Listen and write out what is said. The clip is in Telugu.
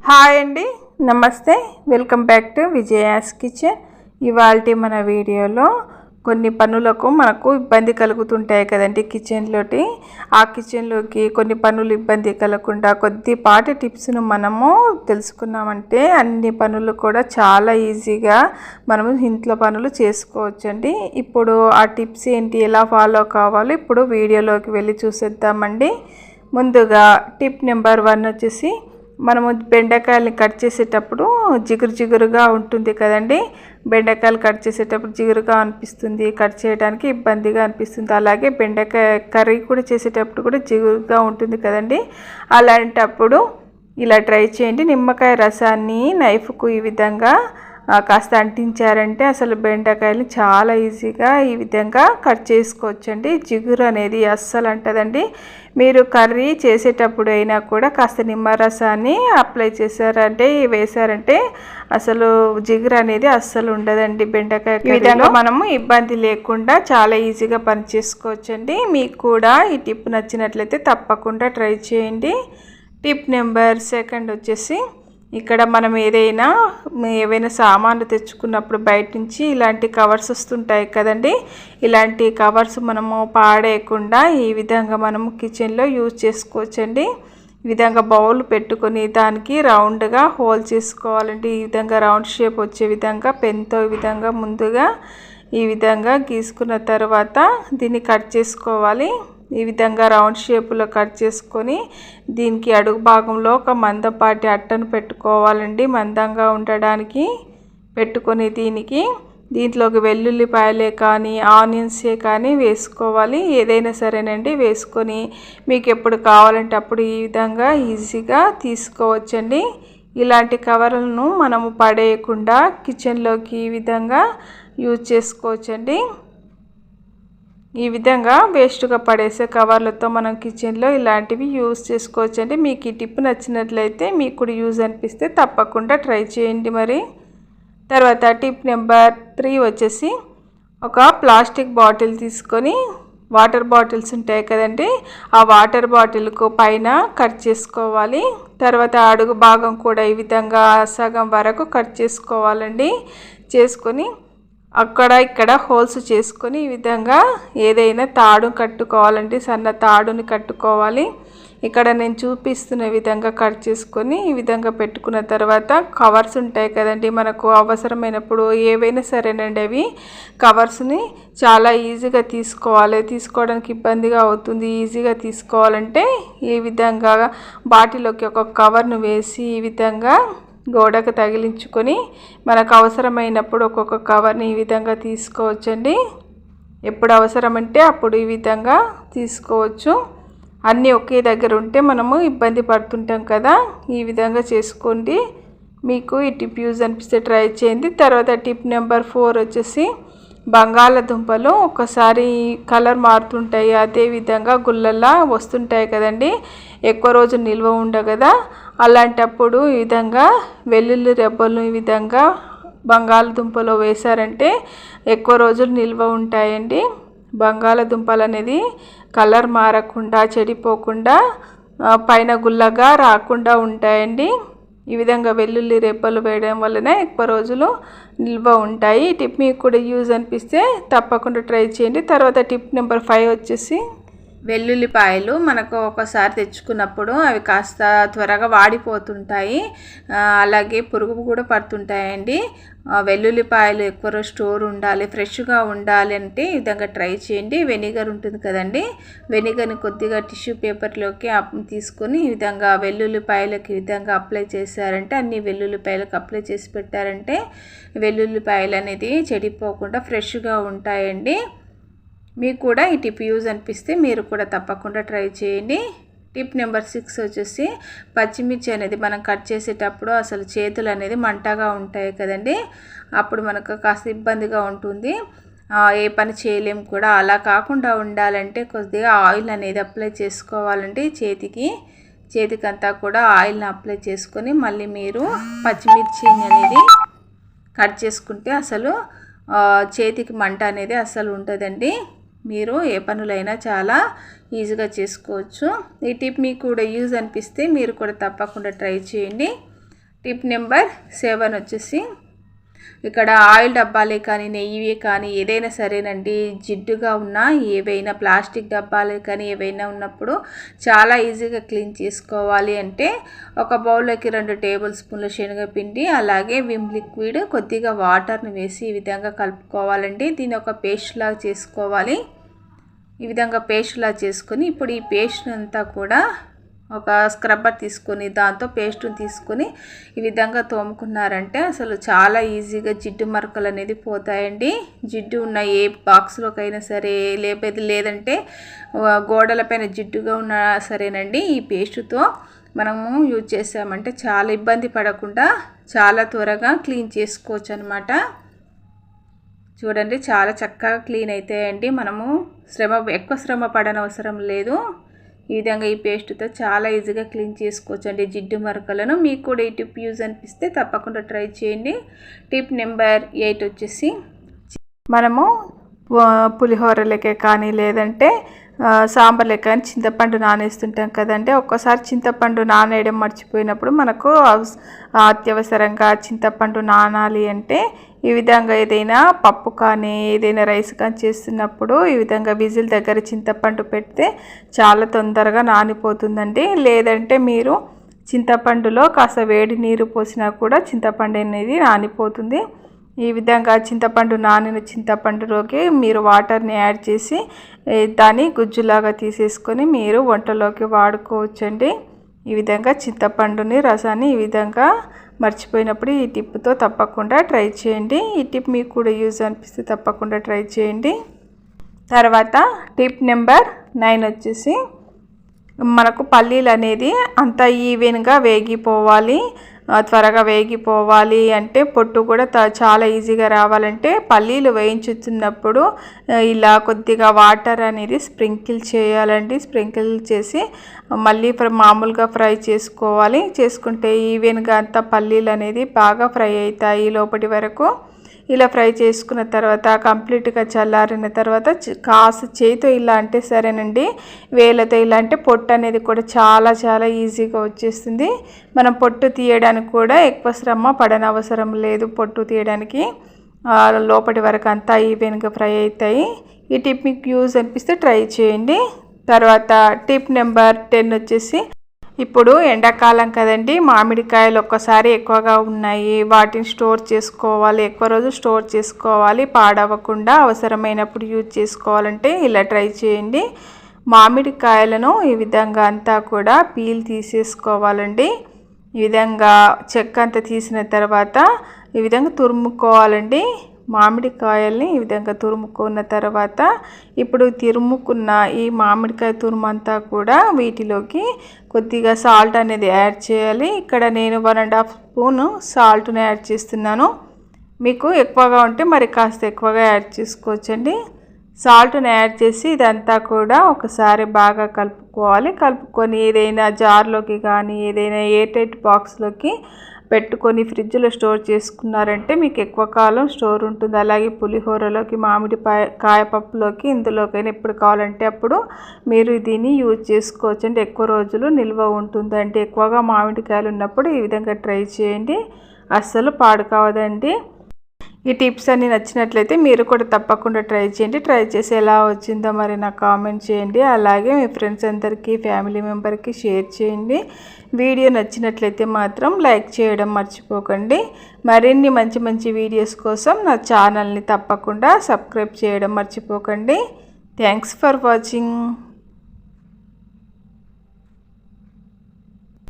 హాయ్ అండి, నమస్తే. Welcome back to Vijaya's kitchen. ఇవాల్టి మన వీడియోలో కొన్ని పనులకు మనకు ఇబ్బంది కలుగుతుంటాయి కదండి కిచెన్లోకి. ఆ కిచెన్లోకి కొన్ని పనులు ఇబ్బంది కలగకుండా కొద్దిపాటి టిప్స్ను మనము తెలుసుకున్నామంటే అన్ని పనులు కూడా చాలా ఈజీగా మనము ఇంట్లో పనులు చేసుకోవచ్చండి. ఇప్పుడు ఆ టిప్స్ ఏంటి, ఎలా ఫాలో కావాలో ఇప్పుడు వీడియోలోకి వెళ్ళి చూసేద్దామండి. ముందుగా టిప్ నెంబర్ 1 వచ్చేసి, మనము బెండకాయలని కట్ చేసేటప్పుడు జిగురుగా ఉంటుంది కదండి. బెండకాయలు కట్ చేసేటప్పుడు జిగురుగా అనిపిస్తుంది, కట్ చేయడానికి ఇబ్బందిగా అనిపిస్తుంది. అలాగే బెండకాయ కర్రీ కూడా చేసేటప్పుడు కూడా జిగురుగా ఉంటుంది కదండి. అలాంటప్పుడు ఇలా ట్రై చేయండి. నిమ్మకాయ రసాన్ని నైఫ్కు ఈ విధంగా కాస్త అంటించారంటే అసలు బెండకాయలు చాలా ఈజీగా ఈ విధంగా కట్ చేసుకోవచ్చండి. జిగురు అనేది అస్సలు అంటదండి. మీరు కర్రీ చేసేటప్పుడు అయినా కూడా కాస్త నిమ్మరసాన్ని అప్లై వేసారంటే అసలు జిగురు అనేది అస్సలు ఉండదండి. బెండకాయ ఈ విధంగా మనము ఇబ్బంది లేకుండా చాలా ఈజీగా పని చేసుకోవచ్చండి. మీకు కూడా ఈ టిప్ నచ్చినట్లయితే తప్పకుండా ట్రై చేయండి. టిప్ నెంబర్ 2 వచ్చేసి, ఇక్కడ మనం ఏవైనా సామాన్లు తెచ్చుకున్నప్పుడు బయట నుంచి ఇలాంటి కవర్స్ వస్తుంటాయి కదండి. ఇలాంటి కవర్స్ మనము పాడేయకుండా ఈ విధంగా మనము కిచెన్లో యూజ్ చేసుకోవచ్చండి. ఈ విధంగా బౌల్ పెట్టుకొని దానికి రౌండ్గా హోల్ చేసుకోవాలండి. ఈ విధంగా రౌండ్ షేప్ వచ్చే విధంగా పెన్తో ఈ విధంగా ముందుగా ఈ విధంగా గీసుకున్న తర్వాత దీన్ని కట్ చేసుకోవాలి. ఈ విధంగా రౌండ్ షేపులో కట్ చేసుకొని దీనికి అడుగు భాగంలో ఒక మందపాటి అట్టను పెట్టుకోవాలండి. మందంగా ఉండడానికి పెట్టుకొని దీంట్లోకి వెల్లుల్లిపాయలే కానీ ఆనియన్సే కానీ వేసుకోవాలి. ఏదైనా సరేనండి, వేసుకొని మీకు ఎప్పుడు కావాలంటే అప్పుడు ఈ విధంగా ఈజీగా తీసుకోవచ్చండి. ఇలాంటి కవర్లను మనము పడేయకుండా కిచెన్లోకి ఈ విధంగా యూజ్ చేసుకోవచ్చండి. ఈ విధంగా వేస్ట్గా పడేసే కవర్లతో మనం కిచెన్లో ఇలాంటివి యూజ్ చేసుకోవచ్చండి. మీకు ఈ టిప్ నచ్చినట్లయితే, మీకు కూడా యూజ్ అనిపిస్తే తప్పకుండా ట్రై చేయండి. మరి తర్వాత టిప్ నెంబర్ 3 వచ్చేసి, ఒక ప్లాస్టిక్ బాటిల్ తీసుకొని, వాటర్ బాటిల్స్ ఉంటాయి కదండి, ఆ వాటర్ బాటిల్కు పైన కట్ చేసుకోవాలి. తర్వాత అడుగు భాగం కూడా ఈ విధంగా సగం వరకు కట్ చేసుకోవాలండి. చేసుకొని ఇక్కడ హోల్స్ చేసుకొని ఈ విధంగా ఏదైనా తాడు కట్టుకోవాలండి. సన్న తాడుని కట్టుకోవాలి. ఇక్కడ నేను చూపిస్తున్న విధంగా కట్ చేసుకొని ఈ విధంగా పెట్టుకున్న తర్వాత కవర్స్ ఉంటాయి కదండి, మనకు అవసరమైనప్పుడు ఏవైనా సరేనండి, అవి కవర్స్ని చాలా ఈజీగా తీసుకోవడానికి ఇబ్బందిగా అవుతుంది. ఈజీగా తీసుకోవాలంటే ఈ విధంగా బాటిల్లోకి ఒక కవర్ను వేసి ఈ విధంగా గోడకు తగిలించుకొని మనకు అవసరమైనప్పుడు ఒక్కొక్క కవర్ని ఈ విధంగా తీసుకోవచ్చండి. ఎప్పుడు అవసరమంటే అప్పుడు ఈ విధంగా తీసుకోవచ్చు. అన్నీ ఒకే దగ్గర ఉంటే మనము ఇబ్బంది పడుతుంటాం కదా. ఈ విధంగా చేసుకోండి. మీకు ఈ టిప్ యూజ్ అనిపిస్తే ట్రై చేయండి. తర్వాత టిప్ నెంబర్ 4 వచ్చేసి, బంగాళదుంపలు ఒకసారి కలర్ మారుతుంటాయి, అదే విధంగా గుల్లలా వస్తుంటాయి కదండి, ఎక్కువ రోజు నిల్వ ఉండవు కదా. అలాంటప్పుడు ఈ విధంగా వెల్లుల్లి రెబ్బలను ఈ విధంగా బంగాళదుంపలో వేశారంటే ఎక్కువ రోజులు నిల్వ ఉంటాయండి. బంగాళదుంపలు అనేది కలర్ మారకుండా, చెడిపోకుండా, పైన గుల్లగా రాకుండా ఉంటాయండి. ఈ విధంగా వెల్లుల్లి రెబ్బలు వేయడం వలన ఎక్కువ రోజులు నిల్వ ఉంటాయి. ఈ టిప్ మీకు కూడా యూజ్ అనిపిస్తే తప్పకుండా ట్రై చేయండి. తర్వాత టిప్ నెంబర్ 5 వచ్చేసి, వెల్లుల్లిపాయలు మనకు ఒకసారి తెచ్చుకున్నప్పుడు అవి కాస్త త్వరగా వాడిపోతుంటాయి, అలాగే పురుగు కూడా పడుతుంటాయండి. వెల్లుల్లిపాయలు ఎక్కువ రోజు స్టోర్ ఉండాలి, ఫ్రెష్గా ఉండాలి అంటే ఈ విధంగా ట్రై చేయండి. వెనిగర్ ఉంటుంది కదండి, వెనిగర్ని కొద్దిగా టిష్యూ పేపర్లోకి తీసుకొని ఈ విధంగా వెల్లుల్లిపాయలకు ఈ విధంగా అప్లై చేశారంటే, అన్ని వెల్లుల్లిపాయలకు అప్లై చేసి పెట్టారంటే వెల్లుల్లిపాయలు అనేది చెడిపోకుండా ఫ్రెష్గా ఉంటాయండి. మీకు కూడా ఈ టిప్ యూజ్ అనిపిస్తే మీరు కూడా తప్పకుండా ట్రై చేయండి. టిప్ నెంబర్ 6 వచ్చేసి, పచ్చిమిర్చి అనేది మనం కట్ చేసేటప్పుడు అసలు చేతులు అనేది మంటగా ఉంటాయి కదండి, అప్పుడు మనకు కాస్త ఇబ్బందిగా ఉంటుంది, ఏ పని చేయలేము కూడా. అలా కాకుండా ఉండాలంటే కొద్దిగా ఆయిల్ అనేది అప్లై చేసుకోవాలండి. చేతికంతా కూడా ఆయిల్ని అప్లై చేసుకొని మళ్ళీ మీరు పచ్చిమిర్చి అనేది కట్ చేసుకుంటే అసలు చేతికి మంట అనేది అస్సలు ఉంటుందండి. మీరు ఏ పనులైనా చాలా ఈజీగా చేసుకోవచ్చు. ఈ టిప్ మీకు కూడా యూజ్ అనిపిస్తే మీరు కూడా తప్పకుండా ట్రై చేయండి. టిప్ నెంబర్ 7 వచ్చేసి ఇక్కడ ఆయిల్ డబ్బాలే కానీ నెయ్యి కానీ ఏదైనా సరేనండి, జిడ్డుగా ఉన్న ఏవైనా ప్లాస్టిక్ డబ్బాలే కానీ ఏవైనా ఉన్నప్పుడు చాలా ఈజీగా క్లీన్ చేసుకోవాలి అంటే ఒక బౌల్లోకి 2 టేబుల్ స్పూన్ల శనగపిండి అలాగే విమ్ లిక్విడ్ కొద్దిగా వాటర్ని వేసి ఈ విధంగా కలుపుకోవాలండి. దీన్ని ఒక పేస్ట్ లాగా చేసుకోవాలి. ఈ విధంగా పేస్ట్ లాగా చేసుకొని ఇప్పుడు ఈ పేస్ట్ అంతా కూడా ఒక స్క్రబ్బర్ తీసుకొని దాంతో పేస్ట్ని తీసుకొని ఈ విధంగా తోముకున్నారంటే అసలు చాలా ఈజీగా జిడ్డు మరకలు అనేది పోతాయండి. జిడ్డు ఉన్న ఏ బాక్స్లోకైనా సరే లేదంటే గోడలపైన జిడ్డుగా ఉన్నా సరేనండి, ఈ పేస్టుతో మనము యూజ్ చేసామంటే చాలా ఇబ్బంది పడకుండా చాలా త్వరగా క్లీన్ చేసుకోవచ్చు అనమాట. చూడండి చాలా చక్కగా క్లీన్ అవుతాయండి. మనము ఎక్కువ శ్రమ పడనవసరం లేదు. ఈ విధంగా ఈ పేస్ట్తో చాలా ఈజీగా క్లీన్ చేసుకోవచ్చు అండి జిడ్డు మరకలను. మీకు కూడా ఈ టిప్ యూజ్ అనిపిస్తే తప్పకుండా ట్రై చేయండి. టిప్ నెంబర్ 8 వచ్చేసి మనము పులిహోరలకే కానీ లేదంటే సాంబార్లే కానీ చింతపండు నానేస్తుంటాం కదండి. ఒక్కసారి చింతపండు నానేయడం మర్చిపోయినప్పుడు మనకు అత్యవసరంగా చింతపండు నానాలి అంటే ఈ విధంగా ఏదైనా పప్పు కానీ ఏదైనా రైస్ కానీ చేస్తున్నప్పుడు ఈ విధంగా విజిల్ దగ్గర చింతపండు పెడితే చాలా తొందరగా నానిపోతుందండి. లేదంటే మీరు చింతపండులో కాస్త వేడి నీరు పోసినా కూడా చింతపండు అనేది నానిపోతుంది. ఈ విధంగా నానిన చింతపండులోకి మీరు వాటర్ని యాడ్ చేసి దాన్ని గుజ్జులాగా తీసేసుకొని మీరు వంటలోకి వాడుకోవచ్చండి. ఈ విధంగా చింతపండుని రసాన్ని ఈ విధంగా మర్చిపోయినప్పుడు ఈ టిప్తో తప్పకుండా ట్రై చేయండి. ఈ టిప్ మీకు కూడా యూజ్ అనిపిస్తే తప్పకుండా ట్రై చేయండి. తర్వాత టిప్ నెంబర్ 9 వచ్చేసి మనకు పల్లీలు అనేది అంత ఈవెన్గా వేగిపోవాలి, త్వరగా వేగిపోవాలి అంటే పొట్టు కూడా చాలా ఈజీగా రావాలంటే పల్లీలు వేయించుతున్నప్పుడు ఇలా కొద్దిగా వాటర్ అనేది స్ప్రింకిల్ చేయాలండి. స్ప్రింకిల్ చేసి మళ్ళీ మామూలుగా ఫ్రై చేసుకోవాలి. చేసుకుంటే ఈవెన్గా అంతా పల్లీలు అనేది బాగా ఫ్రై అవుతాయి లోపటి వరకు. ఇలా ఫ్రై చేసుకున్న తర్వాత కంప్లీట్గా చల్లారిన తర్వాత కాస్త చేతితో ఇలా అంటే సరేనండి, వేలతో ఇలా అంటే పొట్టు అనేది కూడా చాలా చాలా ఈజీగా వచ్చేస్తుంది. మనం పొట్టు తీయడానికి కూడా ఎక్కువ శ్రమ పడనవసరం లేదు. పొట్టు తీయడానికి లోపటి వరకు అంతా ఈవెన్గా ఫ్రై అవుతాయి. ఈ టిప్ మీకు యూజ్ అనిపిస్తే ట్రై చేయండి. తర్వాత టిప్ నెంబర్ 10 వచ్చేసి ఇప్పుడు ఎండాకాలం కదండి, మామిడికాయలు ఒక్కసారి ఎక్కువగా ఉన్నాయి, వాటిని స్టోర్ చేసుకోవాలి, ఎక్కువ రోజు స్టోర్ చేసుకోవాలి, పాడవకుండా అవసరమైనప్పుడు యూజ్ చేసుకోవాలంటే ఇలా ట్రై చేయండి. మామిడికాయలను ఈ విధంగా అంతా కూడా పీల్ తీసేసుకోవాలండి. ఈ విధంగా చెక్క అంతా తీసిన తర్వాత ఈ విధంగా తురుముకోవాలండి. మామిడికాయల్ని ఈ విధంగా తురుముకున్న తర్వాత ఇప్పుడు తురుముకున్న ఈ మామిడికాయ తురుమంతా కూడా వీటిలోకి కొద్దిగా సాల్ట్ అనేది యాడ్ చేయాలి. ఇక్కడ నేను 1.5 స్పూన్ సాల్ట్ని యాడ్ చేస్తున్నాను. మీకు ఎక్కువగా ఉంటే మరి కాస్త ఎక్కువగా యాడ్ చేసుకోవచ్చండి. సాల్ట్ని యాడ్ చేసి ఇదంతా కూడా ఒకసారి బాగా కలుపుకోవాలి. కలుపుకొని ఏదైనా జార్లోకి కానీ ఏదైనా ఎయిర్ టైట్ బాక్స్లోకి పెట్టుకొని ఫ్రిడ్జ్లో స్టోర్ చేసుకున్నారంటే మీకు ఎక్కువ కాలం స్టోర్ ఉంటుంది. అలాగే పులిహోరలోకి కాయపప్పులోకి ఇందులోకైనా ఎప్పుడు కావాలంటే అప్పుడు మీరు దీన్ని యూజ్ చేసుకోవచ్చు అంటే ఎక్కువ రోజులు నిల్వ ఉంటుందండి. ఎక్కువగా మామిడికాయలు ఉన్నప్పుడు ఈ విధంగా ట్రై చేయండి, అస్సలు పాడు కావదండి. ఈ టిప్స్ అన్నీ నచ్చినట్లయితే మీరు కూడా తప్పకుండా ట్రై చేయండి. ట్రై చేసి ఎలా వచ్చిందో మరి నాకు కామెంట్ చేయండి. అలాగే మీ ఫ్రెండ్స్ అందరికీ ఫ్యామిలీ మెంబర్కి షేర్ చేయండి. వీడియో నచ్చినట్లయితే మాత్రం లైక్ చేయడం మర్చిపోకండి. మరిన్ని మంచి మంచి వీడియోస్ కోసం నా ఛానల్ని తప్పకుండా సబ్స్క్రైబ్ చేయడం మర్చిపోకండి. Thanks for watching.